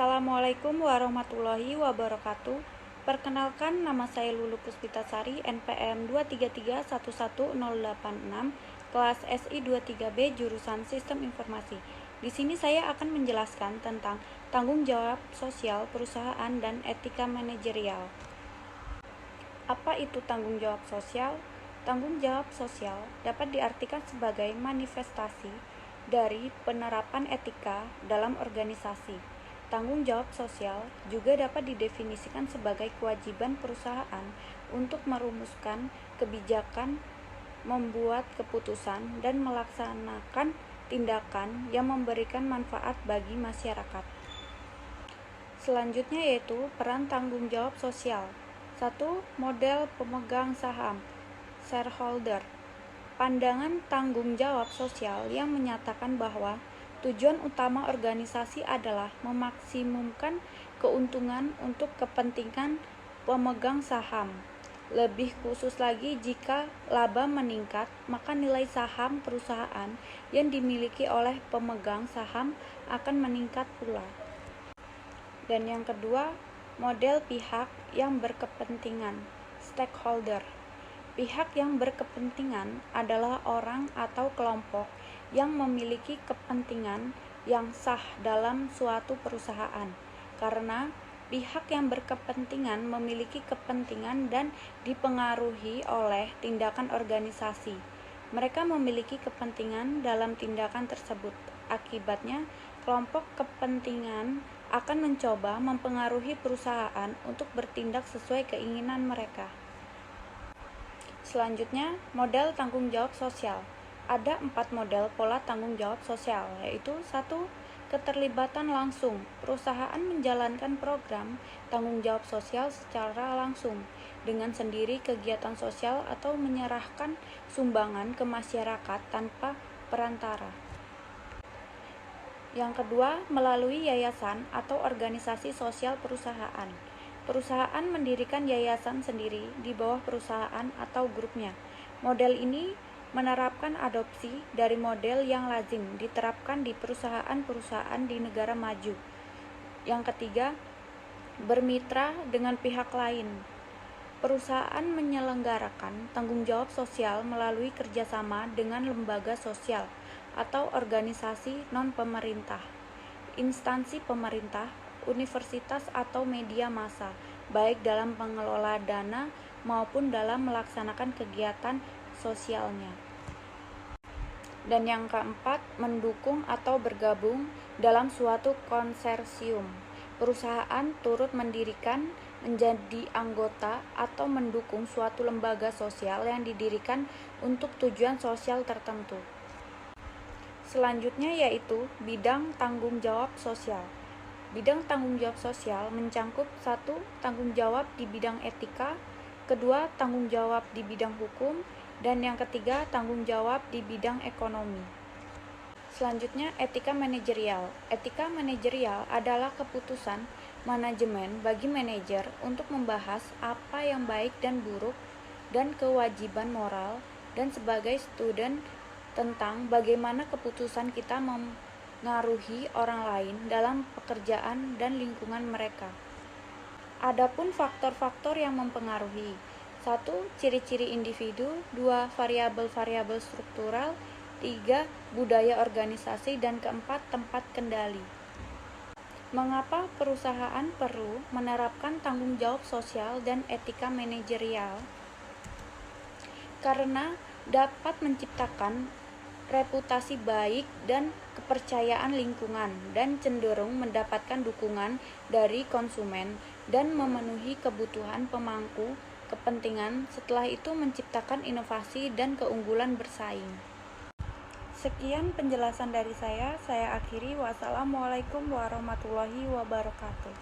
Assalamualaikum warahmatullahi wabarakatuh. Perkenalkan, nama saya Lulu Puspitasari, NPM 233111086, kelas SI 23B, jurusan Sistem Informasi. Di sini saya akan menjelaskan tentang tanggung jawab sosial perusahaan dan etika manajerial. Apa itu tanggung jawab sosial? Tanggung jawab sosial dapat diartikan sebagai manifestasi dari penerapan etika dalam organisasi. Tanggung jawab sosial juga dapat didefinisikan sebagai kewajiban perusahaan untuk merumuskan kebijakan, membuat keputusan, dan melaksanakan tindakan yang memberikan manfaat bagi masyarakat. Selanjutnya yaitu peran tanggung jawab sosial. 1. Model pemegang saham, shareholder. Pandangan tanggung jawab sosial yang menyatakan bahwa tujuan utama organisasi adalah memaksimumkan keuntungan untuk kepentingan pemegang saham. Lebih khusus lagi, jika laba meningkat, maka nilai saham perusahaan yang dimiliki oleh pemegang saham akan meningkat pula. Dan yang kedua, model pihak yang berkepentingan, stakeholder. Pihak yang berkepentingan adalah orang atau kelompok yang memiliki kepentingan yang sah dalam suatu perusahaan, karena pihak yang berkepentingan memiliki kepentingan dan dipengaruhi oleh tindakan organisasi. Mereka memiliki kepentingan dalam tindakan tersebut. Akibatnya, kelompok kepentingan akan mencoba mempengaruhi perusahaan untuk bertindak sesuai keinginan mereka. Selanjutnya, model tanggung jawab sosial. Ada 4 model pola tanggung jawab sosial, yaitu 1. Keterlibatan langsung. Perusahaan menjalankan program tanggung jawab sosial secara langsung dengan sendiri kegiatan sosial atau menyerahkan sumbangan ke masyarakat tanpa perantara. Yang kedua, melalui yayasan atau organisasi sosial perusahaan. Perusahaan mendirikan yayasan sendiri di bawah perusahaan atau grupnya. Model ini menerapkan adopsi dari model yang lazim diterapkan di perusahaan-perusahaan di negara maju. Yang ketiga, bermitra dengan pihak lain. Perusahaan menyelenggarakan tanggung jawab sosial melalui kerjasama dengan lembaga sosial atau organisasi non-pemerintah, instansi pemerintah, universitas atau media massa, baik dalam pengelola dana maupun dalam melaksanakan kegiatan sosialnya. Dan yang keempat, mendukung atau bergabung dalam suatu konsorsium. Perusahaan turut mendirikan, menjadi anggota, atau mendukung suatu lembaga sosial yang didirikan untuk tujuan sosial tertentu. Selanjutnya yaitu bidang tanggung jawab sosial. Bidang tanggung jawab sosial mencangkup 1. Tanggung jawab di bidang etika, 2. Tanggung jawab di bidang hukum, dan yang ketiga, tanggung jawab di bidang ekonomi. Selanjutnya, etika manajerial. Etika manajerial adalah keputusan manajemen bagi manajer untuk membahas apa yang baik dan buruk dan kewajiban moral, dan sebagai student tentang bagaimana keputusan kita mengaruhi orang lain dalam pekerjaan dan lingkungan mereka. Adapun faktor-faktor yang mempengaruhi: 1. Ciri-ciri individu, 2. Variabel-variabel struktural, 3. Budaya organisasi, dan keempat, tempat kendali. Mengapa perusahaan perlu menerapkan tanggung jawab sosial dan etika manajerial? Karena dapat menciptakan reputasi baik dan kepercayaan lingkungan, dan cenderung mendapatkan dukungan dari konsumen dan memenuhi kebutuhan pemangku kepentingan, setelah itu menciptakan inovasi dan keunggulan bersaing. Sekian penjelasan dari saya akhiri. Wassalamualaikum warahmatullahi wabarakatuh.